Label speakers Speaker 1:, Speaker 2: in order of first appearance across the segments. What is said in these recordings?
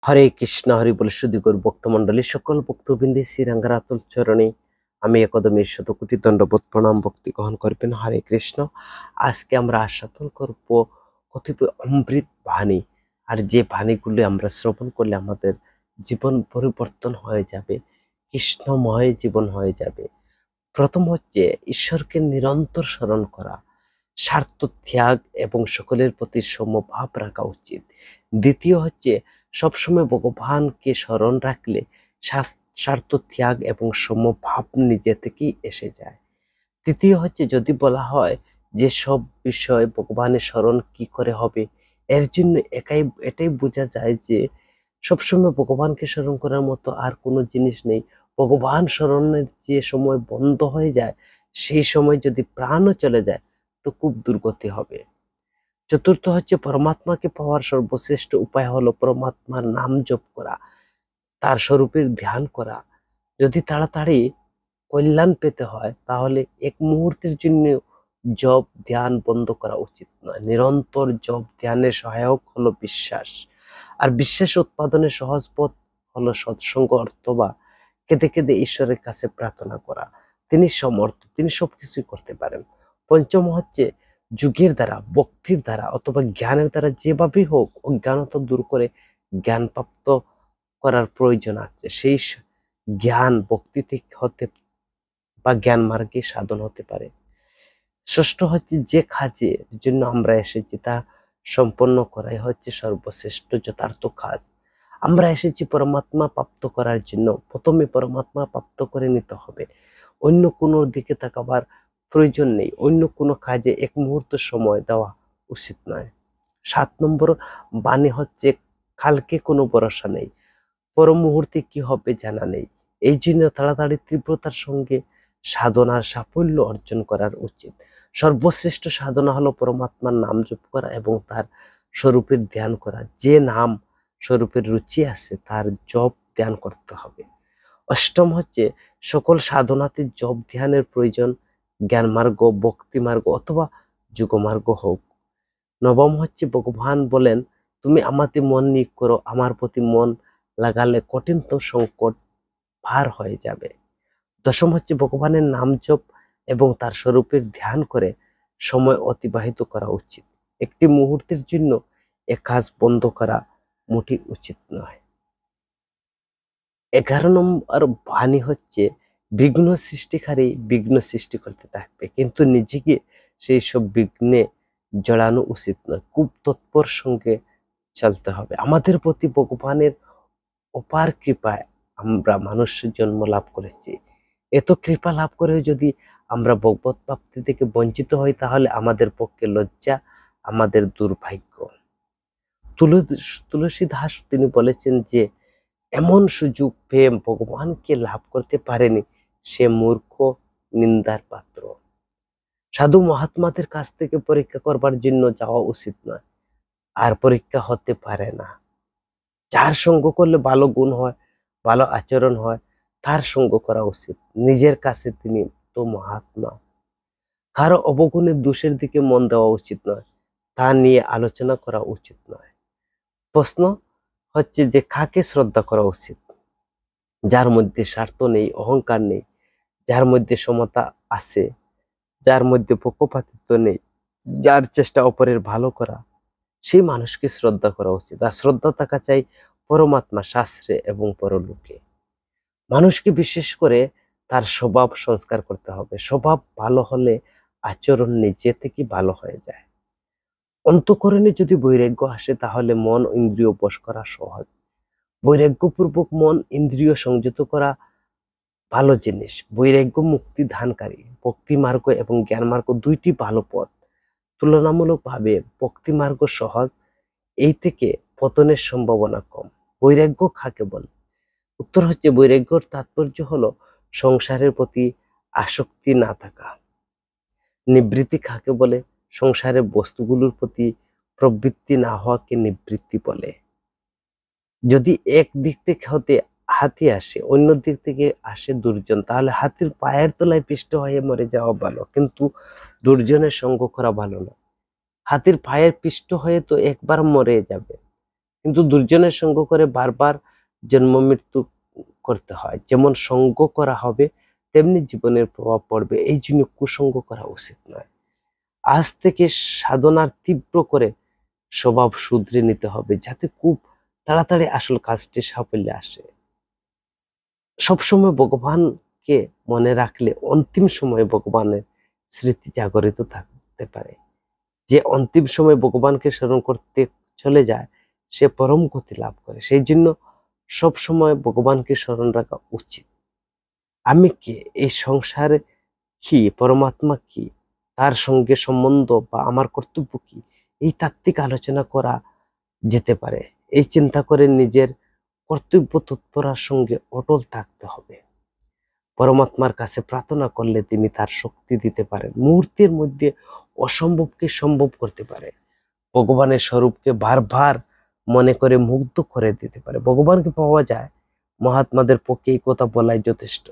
Speaker 1: হরে কৃষ্ণ হরি বলে সুদীগর ভক্তমণ্ডলী সকল ভক্তবৃন্দে শ্রী রাঙ্গারাতুল চরণে আমি একদমই শতকোটি দণ্ডবোধ প্রণাম ভক্তি গ্রহণ করবেন। হরে কৃষ্ণ। আজকে আমরা আস্বাদন করব কতিপয় অমৃত বাণী, আর যে বাণীগুলি আমরা শ্রবণ করলে আমাদের জীবন পরিবর্তন হয়ে যাবে, কৃষ্ণময় জীবন হয়ে যাবে। প্রথম হচ্ছে ঈশ্বরকে নিরন্তর স্মরণ করা, স্বার্থ ত্যাগ এবং সকলের প্রতি সমভাব রাখা উচিত। দ্বিতীয় হচ্ছে সবসময় ভগবানকে স্মরণ রাখলে স্বার্থ ত্যাগ এবং সমভাব নিজে থেকেই এসে যায়। তৃতীয় হচ্ছে যদি বলা হয় যে সব বিষয় ভগবানের স্মরণ কি করে হবে, এর জন্য এটাই বোঝা যায় যে সবসময় ভগবানকে স্মরণ করার মতো আর কোনো জিনিস নেই। ভগবান স্মরণের যে সময় বন্ধ হয়ে যায়, সেই সময় যদি প্রাণও চলে যায় তো খুব দুর্গতি হবে। চতুর্থ হচ্ছে পরমাত্মাকে পাওয়ার সর্বশ্রেষ্ঠ উপায় হলো পরমাত্মার নাম জপ করা, তার স্বরূপের ধ্যান করা। যদি তাড়াতাড়ি কল্যাণ পেতে হয় তাহলে এক মুহূর্তের জন্য জপ ধ্যান বন্ধ করা উচিত নয়। নিরন্তর জপ ধ্যানের সহায়ক হলো বিশ্বাস, আর বিশ্বাস উৎপাদনের সহজ পথ হলো সৎসঙ্গ অথবা কেঁদে কেঁদে ঈশ্বরের কাছে প্রার্থনা করা। তিনি সমর্থ, তিনি সবকিছুই করতে পারেন। পঞ্চম হচ্ছে যুগের দ্বারা, ভক্তির দ্বারা অথবা জ্ঞানের দ্বারা যেভাবেই হোক অজ্ঞানতা দূর করে জ্ঞান প্রাপ্ত করার প্রয়োজন আছে। সেই জ্ঞান ভক্তি থেকে হতে বা জ্ঞান মার্গে সাধন হতে পারে। ষষ্ঠ হচ্ছে যে কাজের জন্য আমরা এসেছি তা সম্পন্ন করাই হচ্ছে সর্বশ্রেষ্ঠ যথার্থ কাজ। আমরা এসেছি পরমাত্মা প্রাপ্ত করার জন্য, প্রথমে পরমাত্মা প্রাপ্ত করে নিতে হবে। অন্য কোনো দিকে তাকাবার প্রয়োজন নেই, অন্য কোনো কাজে এক মুহূর্ত সময় দেওয়া উচিত নয়। 7 নম্বর বাণী হচ্ছে কালকে কোনো ভরসা নেই, পর মুহূর্তে কি হবে জানা নেই। এই জন্য তাড়াতাড়ি তীব্রতার সঙ্গে সাধনার সাফল্য অর্জন করার উচিত। সর্বশ্রেষ্ঠ সাধনা হলো পরমাত্মার নাম জপ করা এবং তার স্বরূপের ধ্যান করা। যে নাম স্বরূপের রুচি আছে তার জপ ধ্যান করতে হবে। অষ্টম হচ্ছে সকল সাধনাতে জপ ধ্যানের প্রয়োজন, জ্ঞান মার্গ, ভক্তি মার্গ অথবা যোগমার্গ হোক। নবম হচ্ছে ভগবান বলেন, তুমি আমাতে মন নিয়োগ করো, আমার প্রতি মন লাগালে কঠিন তো সংকট পার হয়ে যাবে। দশম হচ্ছে ভগবানের নাম জপ এবং তার স্বরূপের ধ্যান করে সময় অতিবাহিত করা উচিত। একটি মুহূর্তের জন্য এ কাজ বন্ধ করা মোটেই উচিত নয়। 11 নম্বর বাণী হচ্ছে বিঘ্ন সৃষ্টিকারী বিঘ্ন সৃষ্টি করতে থাকবে, কিন্তু নিজেকে সেই সব বিঘ্নে জড়ানো উচিত নয়। খুব তৎপর সঙ্গে চলতে হবে। আমাদের প্রতি ভগবানের অপার কৃপায় আমরা মানুষের জন্ম লাভ করেছি। এত কৃপা লাভ করেও যদি আমরা ভগবত প্রাপ্তি থেকে বঞ্চিত হই তাহলে আমাদের পক্ষে লজ্জা, আমাদের দুর্ভাগ্য। তুলসী দাস তিনি বলেছেন যে এমন সুযোগ পেয়ে ভগবানকে লাভ করতে পারেনি, সে মূর্খ, নিন্দার পাত্র। সাধু মহাত্মাদের কাছ থেকে পরীক্ষা করবার জন্য যাওয়া উচিত নয়, আর পরীক্ষা হতে পারে না। যার সঙ্গ করলে ভালো গুণ হয়, ভালো আচরণ হয়, তার সঙ্গ করা উচিত। নিজের কাছে তিনি তো মহাত্মা। কারো অবগুণের দোষের দিকে মন দেওয়া উচিত নয়, তা নিয়ে আলোচনা করা উচিত নয়। প্রশ্ন হচ্ছে যে কাকে শ্রদ্ধা করা উচিত? যার মধ্যে স্বার্থ নেই, অহংকার নেই, যার মধ্যে সমতা আছে, যার মধ্যে পক্ষপাতিত্ব নেই, যার চেষ্টা অপরের ভালো করা, সেই মানুষকে শ্রদ্ধা করা উচিত। আর শ্রদ্ধা থাকা চাই পরমাত্মা, শাস্ত্রে এবং পরলোকে। মানুষকে বিশেষ করে তার স্বভাব সংস্কার করতে হবে। স্বভাব ভালো হলে আচরণ নিজে থেকে ভালো হয়ে যায়। অন্তঃকরণে যদি বৈরাগ্য আসে তাহলে মন ইন্দ্রিয় বশ করা সহজ। বৈরাগ্যপূর্বক মন ইন্দ্রিয় সংযত করা ভালো জিনিস। বৈরাগ্য মুক্তি দানকারী। ভক্তি মার্গ এবং জ্ঞান মার্গ দুইটি ভালো পথ। তুলনামূলকভাবে ভক্তি মার্গ সহজ, এই থেকে পতনের সম্ভাবনা কম। বৈরাগ্য কাকে বলে? উত্তর হচ্ছে বৈরাগ্যর তাৎপর্য হলো সংসারের প্রতি আসক্তি না থাকা। নিবৃত্তি কাকে বলে? সংসারের বস্তুগুলোর প্রতি প্রবৃত্তি না হওয়াকে নিবৃত্তি বলে। যদি এক দিক থেকে হতে হাতি আসে, অন্য দিক থেকে আসে দুর্জন, তাহলে হাতির পায়ের তলায় পিষ্ট হয়ে মরে যাওয়া ভালো, কিন্তু দুর্জনের সঙ্গ করা ভালো না। হাতির পায়ের পিষ্ট হয়ে তো একবার মরে যাবে, কিন্তু দুর্জনের সঙ্গ করে বারবার জন্ম মৃত্যু করতে হয়। যেমন সঙ্গ করা হবে তেমনি জীবনের প্রভাব পড়বে, এই জন্য কুসঙ্গ করা উচিত নয়। আজ থেকে সাধনার তীব্র করে স্বভাব শুধরে নিতে হবে, যাতে খুব তাড়াতাড়ি আসল কাজটি সাফল্যে আসে। সবসময় ভগবানকে মনে রাখলে অন্তিম সময়ে ভগবানের স্মৃতি জাগরিত থাকতে পারে। যে অন্তিম সময় ভগবানকে স্মরণ করতে চলে যায় সে পরম গতি লাভ করে। সেই জন্য সব সময় ভগবানকে স্মরণ রাখা উচিত। আমি কে, এই সংসারে কি, পরমাত্মা কি, তার সঙ্গে সম্বন্ধ বা আমার কর্তব্য কি, এই তাত্ত্বিক আলোচনা করা যেতে পারে। এই চিন্তা করে নিজের কর্তব্য তৎপরার সঙ্গে অটল থাকতে হবে। পরমাত্মার কাছে প্রার্থনা করলে তিনি তার শক্তি দিতে পারেন, মুহূর্তের মধ্যে অসম্ভবকে সম্ভব করতে পারে। ভগবানের স্বরূপকে বারবার মনে করে মুগ্ধ করে দিতে পারে। ভগবানকে পাওয়া যায়, মহাত্মাদের পক্ষে এই কথা বলাই যথেষ্ট।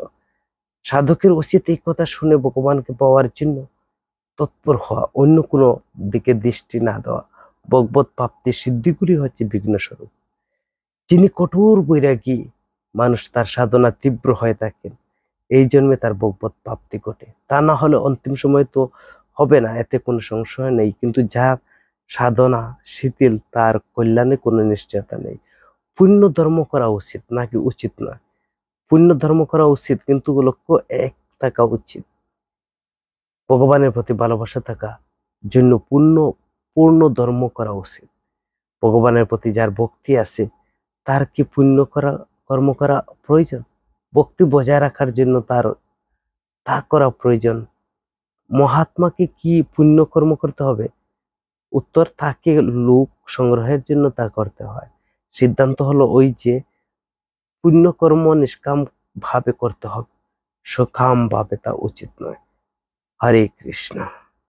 Speaker 1: সাধকের উচিত এই কথা শুনে ভগবানকে পাওয়ার জন্য তৎপর হওয়া, অন্য কোনো দিকে দৃষ্টি না দেওয়া। ভগবত প্রাপ্তির সিদ্ধিগুলি হচ্ছে বিঘ্ন স্বরূপ। যিনি কঠোর বৈরাগী মানুষ, তার সাধনা তীব্র হয়ে থাকেন, এই জন্মে তার ভগবত প্রাপ্তি ঘটে। তা না হলে অন্তিম সময় তো হবে না, এতে কোনো সংশয় নেই। কিন্তু যার সাধনা শিথিল, তার কল্যাণে কোনো নিশ্চয়তা নেই। পুণ্য ধর্ম করা উচিত নাকি উচিত না, পুণ্য ধর্ম করা উচিত, কিন্তু লক্ষ্য এক থাকা উচিত। ভগবানের প্রতি ভালোবাসা থাকা জন্য পূর্ণ ধর্ম করা উচিত। ভগবানের প্রতি যার ভক্তি আছে তার কি পুণ্য কর্ম করা প্রয়োজন? ভক্তি বজায় রাখার জন্য তা করা প্রয়োজন। মহাত্মাকে কি পুণ্য কর্ম করতে হবে? উত্তর, তাকে লোক সংগ্রহের জন্য তা করতে হয়। সিদ্ধান্ত হলো ওই যে পুণ্যকর্ম নিষ্কাম ভাবে করতে হবে, সকাম ভাবে তা উচিত নয়। হরে কৃষ্ণ।